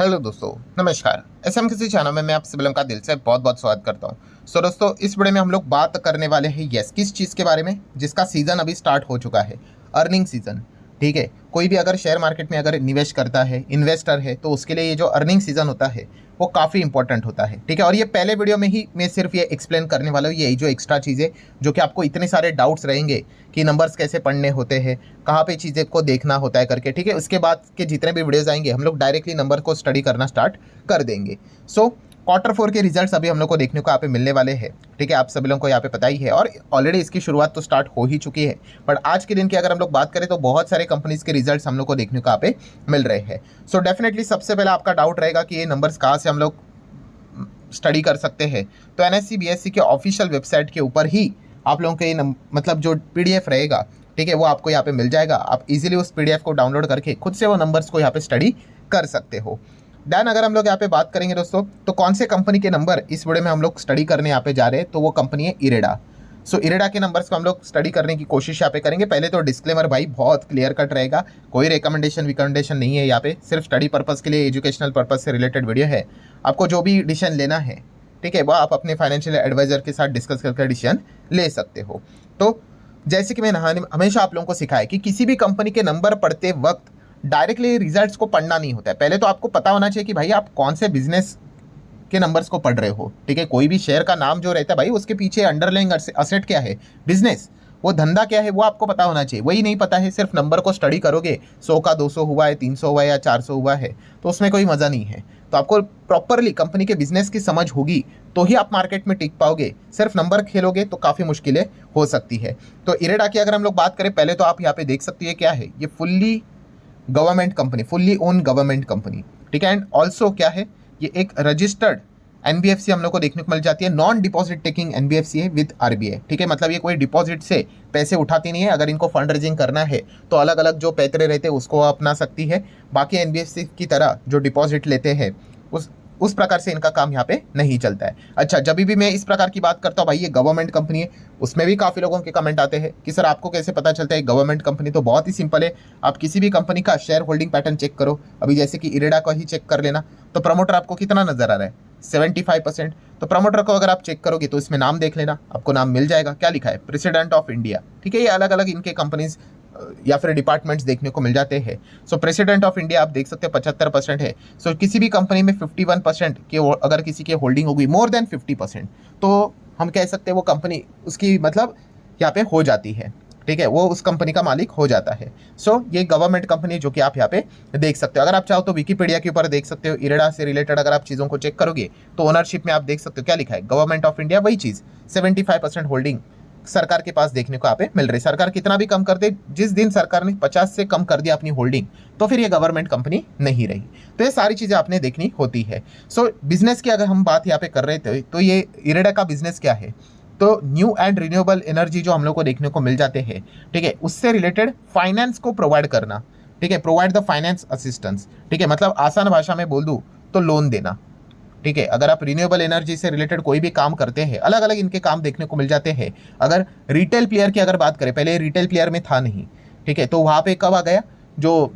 Hello दोस्तों, नमस्कार। SM किसी चैनल में मैं आप सभी का दिल से बहुत बहुत स्वागत करता हूं। सो दोस्तों, इस वीडियो में हम लोग बात करने वाले हैं किस चीज़ के बारे में, जिसका सीज़न अभी स्टार्ट हो चुका है, अर्निंग सीज़न। ठीक है, कोई भी अगर शेयर मार्केट में अगर निवेश करता है, इन्वेस्टर है, तो उसके लिए ये जो अर्निंग सीज़न होता है वो काफ़ी इंपॉर्टेंट होता है। ठीक है, और ये पहले वीडियो में ही मैं सिर्फ ये एक्सप्लेन करने वाला हूँ, यही जो एक्स्ट्रा चीज़ें जो कि आपको इतने सारे डाउट्स रहेंगे कि नंबर्स कैसे पढ़ने होते हैं, कहाँ पे चीज़ें को देखना होता है करके। ठीक है, उसके बाद के जितने भी वीडियोस आएंगे हम लोग डायरेक्टली नंबर को स्टडी करना स्टार्ट कर देंगे। सो Q4 के रिजल्ट्स अभी हम लोग को देखने को यहाँ पे मिलने वाले हैं। ठीक है, आप सभी लोगों को यहाँ पे पता ही है और ऑलरेडी इसकी शुरुआत तो स्टार्ट हो ही चुकी है। बट आज के दिन की अगर हम लोग बात करें तो बहुत सारे कंपनीज के रिजल्ट्स हम लोग को देखने को यहाँ पे मिल रहे हैं। सो डेफिनेटली सबसे पहले आपका डाउट रहेगा कि ये नंबर्स कहाँ से हम लोग स्टडी कर सकते हैं। तो एनएससी बीएससी के ऑफिशियल वेबसाइट के ऊपर ही आप लोगों के ये मतलब जो पीडीएफ रहेगा, ठीक है, वो आपको यहाँ पे मिल जाएगा। आप इजीली उस पीडीएफ को डाउनलोड करके खुद से वो नंबर्स को यहाँ पे स्टडी कर सकते हो। देन अगर हम लोग यहाँ पे बात करेंगे दोस्तों, तो कौन से कंपनी के नंबर इस वीडियो में हम लोग स्टडी करने यहाँ पे जा रहे हैं, तो वो कंपनी है इरेडा। सो इरेडा के नंबर्स को हम लोग स्टडी करने की कोशिश यहाँ पे करेंगे। पहले तो डिस्क्लेमर भाई बहुत क्लियर कट रहेगा, कोई रिकमेंडेशन नहीं है यहाँ पे, सिर्फ स्टडी पर्पज़ के लिए, एजुकेशनल पर्पज़ से रिलेटेड वीडियो है। आपको जो भी डिसीजन लेना है, ठीक है, वो आप अपने फाइनेंशियल एडवाइजर के साथ डिस्कस करके डिसीजन ले सकते हो। तो जैसे कि मैंने हमेशा आप लोगों को सिखाया कि किसी भी कंपनी के नंबर पढ़ते वक्त डायरेक्टली रिजल्ट्स को पढ़ना नहीं होता है। पहले तो आपको पता होना चाहिए कि भाई आप कौन से बिजनेस के नंबर्स को पढ़ रहे हो। ठीक है, कोई भी शेयर का नाम जो रहता है भाई, उसके पीछे अंडरलाइंग असेट क्या है, बिजनेस, वो धंधा क्या है, वो आपको पता होना चाहिए। वही नहीं पता है, सिर्फ नंबर को स्टडी करोगे, 100 का 200 हुआ है, 300 हुआ है या 400 हुआ है, तो उसमें कोई मज़ा नहीं है। तो आपको प्रॉपरली कंपनी के बिजनेस की समझ होगी तो ही आप मार्केट में टिक पाओगे। सिर्फ नंबर खेलोगे तो काफ़ी मुश्किलें हो सकती है। तो इरेडा की अगर हम लोग बात करें, पहले तो आप यहाँ पे देख सकते हैं क्या है, ये fully government company, fully own government company. ठीक है, एंड ऑल्सो क्या है, ये एक रजिस्टर्ड एनबीएफसी हम लोग को देखने को मिल जाती है, नॉन डिपॉजिट टेकिंग एनबीएफसी है विद आरबीआई। ठीक है, मतलब ये कोई डिपॉजिट से पैसे उठाती नहीं है। अगर इनको फंड रेजिंग करना है तो अलग अलग जो पैतरे रहते हैं उसको अपना सकती है। बाकी एनबीएफसी की तरह जो डिपॉजिट लेते हैं उस प्रकार से इनका काम यहाँ पे नहीं चलता है। अच्छा, जब भी मैं इस प्रकार की बात करता हूँ भाई ये गवर्नमेंट कंपनी है, उसमें भी काफ़ी लोगों के कमेंट आते हैं कि सर आपको कैसे पता चलता है गवर्नमेंट कंपनी। तो बहुत ही सिंपल है, आप किसी भी कंपनी का शेयर होल्डिंग पैटर्न चेक करो। अभी जैसे कि इरेडा का ही चेक कर लेना, तो प्रमोटर आपको कितना नजर आ रहा है, 75%। तो प्रमोटर को अगर आप चेक करोगे तो इसमें नाम देख लेना, आपको नाम मिल जाएगा। क्या लिखा है, प्रेसिडेंट ऑफ इंडिया। ठीक है, ये अलग अलग इनके कंपनीज या फिर डिपार्टमेंट्स देखने को मिल जाते हैं। सो प्रेसिडेंट ऑफ इंडिया आप देख सकते हैं 75% है। सो किसी भी कंपनी में 51% के अगर किसी की होल्डिंग होगी मोर देन 50%, तो हम कह सकते हैं वो कंपनी उसकी मतलब यहाँ पे हो जाती है। ठीक है, वो उस कंपनी का मालिक हो जाता है। सो ये गवर्नमेंट कंपनी जो कि आप यहाँ पे देख सकते हो। अगर आप चाहो तो विकिपीडिया के ऊपर देख सकते हो, इरेडा से रिलेटेड अगर आप चीज़ों को चेक करोगे तो ओनरशिप में आप देख सकते हो क्या लिखा है, गवर्नमेंट ऑफ इंडिया, वही चीज़ 75% होल्डिंग सरकार के पास देखने को यहाँ पे मिल रही है। सरकार कितना भी कम कर दे, जिस दिन सरकार ने 50 से कम कर दिया अपनी होल्डिंग, तो फिर ये गवर्नमेंट कंपनी नहीं रही। तो ये सारी चीज़ें आपने देखनी होती है। सो बिजनेस की अगर हम बात यहाँ पे कर रहे थे, तो ये इरेडा का बिजनेस क्या है, तो न्यू एंड रिन्यूएबल एनर्जी जो हम लोग को देखने को मिल जाते हैं, ठीक है, उससे रिलेटेड फाइनेंस को प्रोवाइड करना। ठीक है, प्रोवाइड द फाइनेंस असिस्टेंस। ठीक है, मतलब आसान भाषा में बोल दूँ तो लोन देना। ठीक है, अगर आप रिन्यूएबल एनर्जी से रिलेटेड कोई भी काम करते हैं, अलग अलग इनके काम देखने को मिल जाते हैं। अगर रिटेल प्लेयर की अगर बात करें, पहले रिटेल प्लेयर में था नहीं। ठीक है, तो वहाँ पे कब आ गया, जो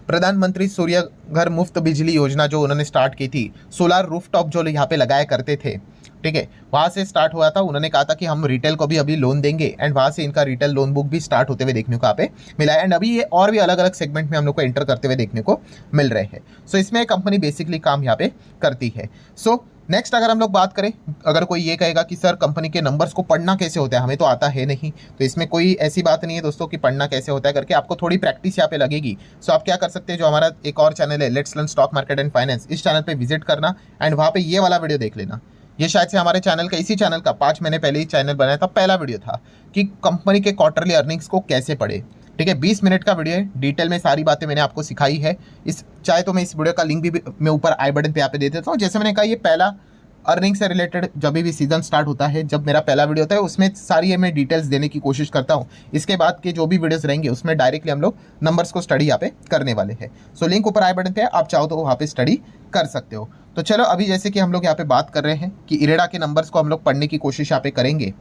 प्रधानमंत्री सूर्य घर मुफ्त बिजली योजना जो उन्होंने स्टार्ट की थी, सोलार रूफटॉप जो यहाँ पे लगाया करते थे, ठीक है, वहाँ से स्टार्ट हुआ था। उन्होंने कहा था कि हम रिटेल को भी अभी लोन देंगे, एंड वहाँ से इनका रिटेल लोन बुक भी स्टार्ट होते हुए देखने को यहाँ पे मिला है। एंड अभी ये और भी अलग अलग सेगमेंट में हम लोग को एंटर करते हुए देखने को मिल रहे हैं। सो इसमें कंपनी बेसिकली काम यहाँ पे करती है। सो नेक्स्ट अगर हम लोग बात करें, अगर कोई ये कहेगा कि सर कंपनी के नंबर्स को पढ़ना कैसे होता है, हमें तो आता है नहीं, तो इसमें कोई ऐसी बात नहीं है दोस्तों कि पढ़ना कैसे होता है करके, आपको थोड़ी प्रैक्टिस यहाँ पे लगेगी। सो आप क्या कर सकते हैं, जो हमारा एक और चैनल है let's learn stock market and finance, इस चैनल पे विजिट करना एंड वहाँ पे ये वाला वीडियो देख लेना। ये शायद से हमारे चैनल का, इसी चैनल का 5 महीने पहले ही चैनल बनाया था, पहला वीडियो था कि कंपनी के क्वार्टरली अर्निंग्स को कैसे पढ़े। ठीक है, 20 मिनट का वीडियो है, डिटेल में सारी बातें मैंने आपको सिखाई है। चाहे तो मैं इस वीडियो का लिंक भी मैं ऊपर आई बटन पे यहाँ पे दे देता हूँ। जैसे मैंने कहा, ये पहला अर्निंग से रिलेटेड जब भी सीजन स्टार्ट होता है, जब मेरा पहला वीडियो होता है, उसमें सारी मैं डिटेल्स देने की कोशिश करता हूँ। इसके बाद के जो भी वीडियोस रहेंगे उसमें डायरेक्टली हम लोग नंबर्स को स्टडी यहाँ पे करने वाले हैं। सो लिंक ऊपर आई बटन पे है, आप चाहो तो वहाँ पे स्टडी कर सकते हो। तो चलो अभी जैसे कि हम लोग यहाँ पे बात कर रहे हैं कि इरेडा के नंबर्स को हम लोग पढ़ने की कोशिश यहाँ पे करेंगे।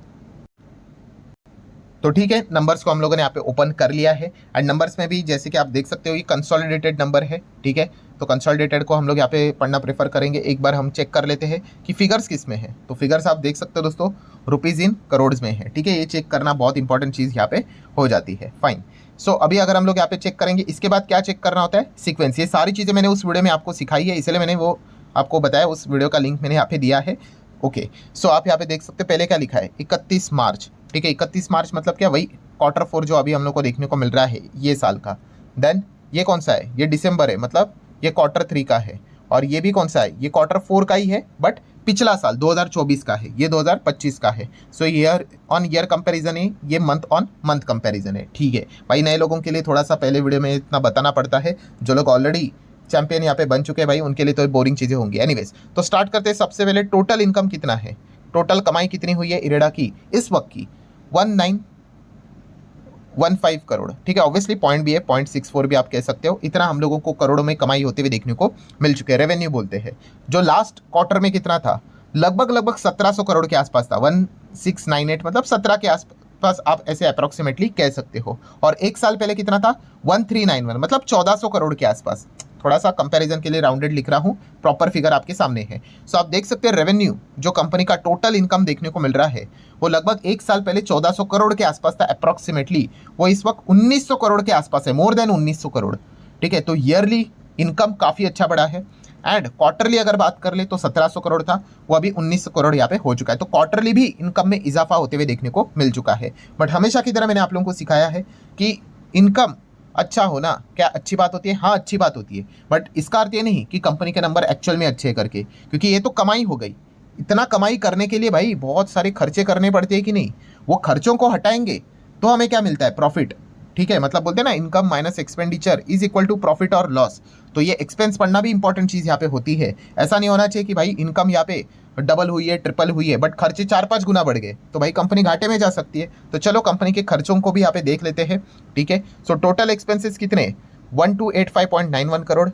तो ठीक है, नंबर्स को हम लोगों ने यहाँ पे ओपन कर लिया है एंड नंबर्स में भी जैसे कि आप देख सकते हो ये कंसोलिडेटेड नंबर है, ठीक है। तो कंसोलिडेटेड को हम लोग यहाँ पे पढ़ना प्रेफर करेंगे। एक बार हम चेक कर लेते हैं कि फिगर्स किस में है। तो फिगर्स आप देख सकते हो दोस्तों, रुपीज़ इन करोड़ में है, ठीक है। ये चेक करना बहुत इंपॉर्टेंट चीज़ यहाँ पे हो जाती है। फाइन। सो अभी अगर हम लोग यहाँ पे चेक करेंगे, इसके बाद क्या चेक करना होता है, सीक्वेंस। ये सारी चीज़ें मैंने उस वीडियो में आपको सिखाई है, इसलिए मैंने वो आपको बताया, उस वीडियो का लिंक मैंने यहाँ पे दिया है। ओके, सो आप यहाँ पे देख सकते हो पहले क्या लिखा है, 31 मार्च, ठीक है। 31 मार्च मतलब क्या, वही Q4 जो अभी हम लोग को देखने को मिल रहा है ये साल का। देन ये कौन सा है, ये दिसंबर है, मतलब ये Q3 का है। और ये भी कौन सा है, ये Q4 का ही है, बट पिछला साल 2024 का है, ये 2025 का है। सो ईयर ऑन ईयर कंपैरिजन है, ये मंथ ऑन मंथ कंपैरिजन है, ठीक है भाई। नए लोगों के लिए थोड़ा सा पहले वीडियो में इतना बताना पड़ता है, जो लोग ऑलरेडी चैंपियन यहाँ पे बन चुके हैं भाई, उनके लिए तो बोरिंग चीज़ें होंगी। एनीवेज, तो स्टार्ट करते हैं। सबसे पहले टोटल इनकम कितना है, टोटल कमाई कितनी हुई है इरेडा की इस वक्त की, 1915 करोड़, ठीक है। ऑब्वियसली पॉइंट भी है, 0.64 भी आप कह सकते हो। इतना हम लोगों को करोड़ों में कमाई होते हुए देखने को मिल चुके हैं, रेवेन्यू बोलते हैं। जो लास्ट क्वार्टर में कितना था, लगभग 1700 करोड़ के आसपास था, 1698, मतलब 17 के आसपास आप ऐसे अप्रोक्सीमेटली कह सकते हो। और एक साल पहले कितना था, 1391, मतलब 1400 करोड़ के आसपास। थोड़ा सा कंपैरिजन के लिए राउंडेड लिख रहा हूँ, प्रॉपर फिगर आपके सामने है। सो आप देख सकते हैं रेवेन्यू, जो कंपनी का टोटल इनकम देखने को मिल रहा है, वो लगभग एक साल पहले 1400 करोड़ के आसपास था अप्रॉक्सीमेटली। वो इस वक्त 1900 करोड़ के आसपास है, मोर देन 1900 करोड़, ठीक है। तो ईयरली इनकम काफ़ी अच्छा बढ़ा है। एंड क्वार्टरली अगर बात कर ले तो 1700 करोड़ था, वो अभी 1900 करोड़ यहाँ पे हो चुका है। तो क्वार्टरली भी इनकम में इजाफा होते हुए देखने को मिल चुका है। बट हमेशा की तरह मैंने आप लोगों को सिखाया है कि इनकम अच्छा होना क्या अच्छी बात होती है, हाँ अच्छी बात होती है, बट इसका अर्थ ये नहीं कि कंपनी के नंबर एक्चुअल में अच्छे करके, क्योंकि ये तो कमाई हो गई। इतना कमाई करने के लिए भाई बहुत सारे खर्चे करने पड़ते हैं कि नहीं, वो खर्चों को हटाएंगे तो हमें क्या मिलता है, प्रॉफिट, ठीक है। मतलब बोलते हैं ना, income minus expenditure is equal to profit और लॉस। तो ये एक्सपेंस पढ़ना भी इंपॉर्टेंट चीज़ यहाँ पे होती है। ऐसा नहीं होना चाहिए कि भाई इनकम यहाँ पे डबल हुई है, ट्रिपल हुई है, बट खर्चे 4-5 गुना बढ़ गए, तो भाई कंपनी घाटे में जा सकती है। तो चलो कंपनी के खर्चों को भी यहाँ पे देख लेते हैं, ठीक है। सो टोटल एक्सपेंसेस कितने, 1285.91 करोड़,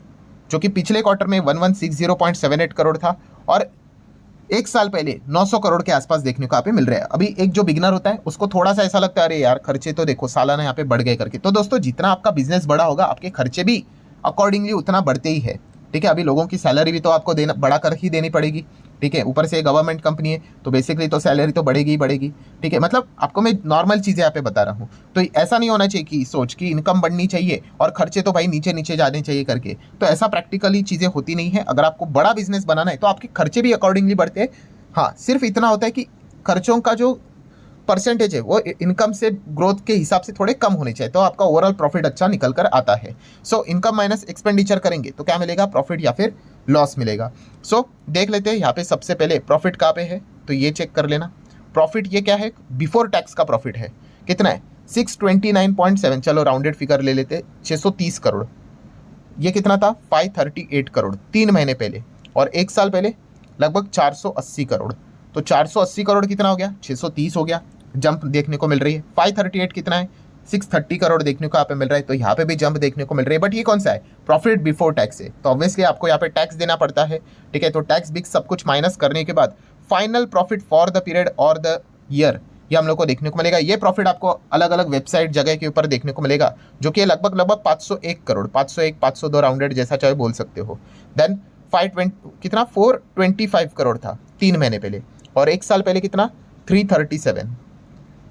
जो कि पिछले क्वार्टर में 1160.78 करोड़ था, और एक साल पहले 900 करोड़ के आसपास देखने को यहाँ पे मिल रहा है। अभी एक जो बिगनर होता है उसको थोड़ा सा ऐसा लगता है, अरे यार खर्चे तो देखो सालाना यहाँ पे बढ़ गए करके। तो दोस्तों, जितना आपका बिजनेस बड़ा होगा, आपके खर्चे भी अकॉर्डिंगली उतना बढ़ते ही है, ठीक है। अभी लोगों की सैलरी भी तो आपको देना, बढ़ा कर ही देनी पड़ेगी, ठीक है। ऊपर से गवर्नमेंट कंपनी है, तो बेसिकली तो सैलरी तो बढ़ेगी ही बढ़ेगी, ठीक है। मतलब आपको मैं नॉर्मल चीज़ें यहाँ पे बता रहा हूँ। तो ऐसा नहीं होना चाहिए कि सोच कि इनकम बढ़नी चाहिए और खर्चे तो भाई नीचे नीचे जाने चाहिए करके। तो ऐसा प्रैक्टिकली चीज़ें होती नहीं है। अगर आपको बड़ा बिजनेस बनाना है तो आपके खर्चे भी अकॉर्डिंगली बढ़ते हैं। हाँ, सिर्फ इतना होता है कि खर्चों का जो परसेंटेज है वो इनकम से ग्रोथ के हिसाब से थोड़े कम होने चाहिए, तो आपका ओवरऑल प्रॉफिट अच्छा निकल कर आता है। सो इनकम माइनस एक्सपेंडिचर करेंगे तो क्या मिलेगा, प्रॉफिट या फिर लॉस मिलेगा। सो देख लेते हैं यहाँ पे सबसे पहले प्रॉफिट कहाँ पे है, तो ये चेक कर लेना। प्रॉफिट ये क्या है, बिफोर टैक्स का प्रॉफिट है, कितना है 629.7, चलो राउंडेड फिगर ले लेते, 630 करोड़। ये कितना था, 538 करोड़ 3 महीने पहले, और एक साल पहले लगभग 480 करोड़। तो 480 करोड़ कितना हो गया, 630 हो गया, जंप देखने को मिल रही है। 538 कितना है, 630 करोड़ देखने को यहाँ पे मिल रहा है, तो यहाँ पे भी जंप देखने को मिल रही है। बट ये कौन सा है, प्रॉफिट बिफोर टैक्स है, तो ऑब्वियसली आपको यहाँ पे टैक्स देना पड़ता है, ठीक है। तो टैक्स भी सब कुछ माइनस करने के बाद final profit for the period और द ईयर, ये हम लोग को देखने को मिलेगा। ये प्रॉफिट आपको अलग अलग वेबसाइट जगह के ऊपर देखने को मिलेगा, जो कि लगभग 501 करोड़, 501 502 राउंडेड जैसा चाहे बोल सकते हो। देन 425 करोड़ था 3 महीने पहले, और एक साल पहले कितना, 337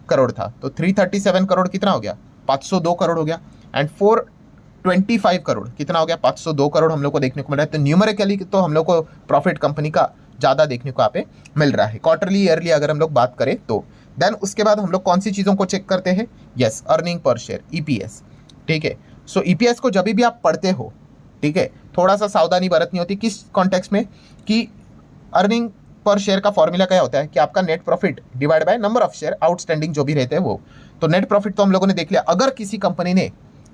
करोड़ था। तो 337 करोड़ कितना हो गया, 502 करोड़ हो गया। एंड 425 करोड़ कितना हो गया, 502 करोड़ हम लोग को देखने को मिल रहा है। तो न्यूमेरिकली तो हम लोग को प्रॉफिट कंपनी का ज़्यादा देखने को यहाँ पे मिल रहा है, क्वार्टरली ईयरली अगर हम लोग बात करें तो। देन उसके बाद हम लोग कौन सी चीज़ों को चेक करते हैं, yes, earning per share, EPS, ठीक है। सो ईपीएस को जब भी आप पढ़ते हो, ठीक है, थोड़ा सा सावधानी बरतनी होती है। किस कॉन्टेक्स्ट में, कि अर्निंग पर शेयर का फॉर्मूला क्या होता है कि आपका net profit divide by number of share outstanding जो भी रहते हैं वो। तो नेट प्रॉफिट तो हम लोगों ने देख लिया। अगर किसी कंपनी ने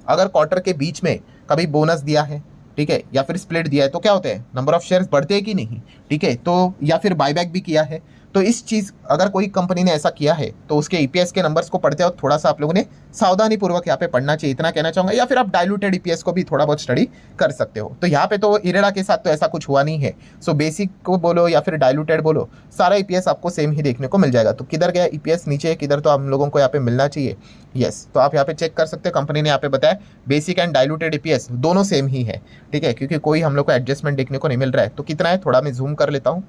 अगर क्वार्टर के बीच में कभी बोनस दिया है, ठीक है, या फिर स्प्लिट दिया है, तो क्या होता है, नंबर ऑफ शेयर्स बढ़ते हैं कि नहीं, ठीक है। तो या फिर बायबैक भी किया है, तो इस चीज़ अगर कोई कंपनी ने ऐसा किया है तो उसके ईपीएस के नंबर्स को पढ़ते वक्त थोड़ा सा आप लोगों ने सावधानी पूर्वक यहाँ पे पढ़ना चाहिए, इतना कहना चाहूँगा। या फिर आप डायलूटेड ईपीएस को भी थोड़ा बहुत स्टडी कर सकते हो। तो यहाँ पे तो इरेडा के साथ तो ऐसा कुछ हुआ नहीं है। सो बेसिक को बोलो या फिर डायलूटेड बोलो, सारा ईपीएस आपको सेम ही देखने को मिल जाएगा। तो किधर गया ईपीएस नीचे, किधर तो हम लोगों को यहाँ पे मिलना चाहिए। यस, तो आप यहाँ पे चेक कर सकते हो, कंपनी ने यहाँ पे बताया बेसिक एंड डायलूटेड ईपीएस दोनों सेम ही है, ठीक है, क्योंकि कोई हम लोग को एडजस्टमेंट देखने को नहीं मिल रहा है। तो कितना है, थोड़ा मैं जूम कर लेता हूँ,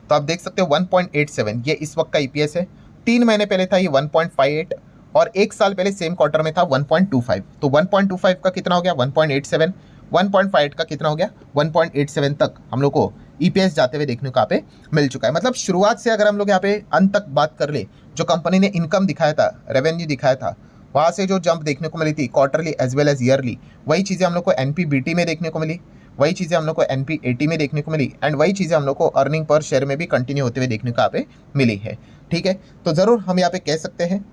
तो आप देख सकते हो 1.87 ये इस वक्त का ईपीएस है। 3 महीने पहले था ये 1.58 और 1 साल पहले सेम क्वार्टर में था 1.25। तो 1.25 का कितना हो गया 1.87, 1.58 का कितना हो गया 1.87 तक हम लोग को ईपीएस जाते हुए देखने को यहाँ पे मिल चुका है। मतलब शुरुआत से अगर हम लोग यहाँ पे अंत तक बात कर ले, जो कंपनी ने इनकम दिखाया था, रेवेन्यू दिखाया था, वहाँ से जो जंप देखने को मिली थी quarterly as well as yearly, वही चीज़ें हम लोग को एनपीबीटी में देखने को मिली, वही चीज़ें हम लोग को एनपीएटी में देखने को मिली, एंड वही चीज़ें हम लोग को अर्निंग पर शेयर में भी कंटिन्यू होते हुए देखने को यहाँ पे मिली है, ठीक है। तो ज़रूर हम यहाँ पे कह सकते हैं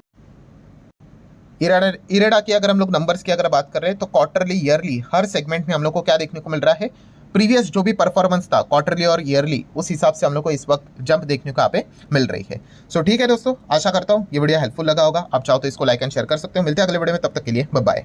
इरेडा की अगर हम लोग नंबर्स की अगर बात कर रहे हैं तो क्वार्टरली ईयरली हर सेगमेंट में हम लोग को क्या देखने को मिल रहा है, प्रीवियस जो भी परफॉर्मेंस था क्वार्टरली और ईयरली, उस हिसाब से हम लोग को इस वक्त जंप देखने को यहाँ पे मिल रही है। सो ठीक है दोस्तों, आशा करता हूँ ये वीडियो हेल्पफुल लगा होगा। आप चाहो तो इसको लाइक एंड शेयर कर सकते हो। मिलते हैं अगले वीडियो में, तब तक के लिए बाय बाय।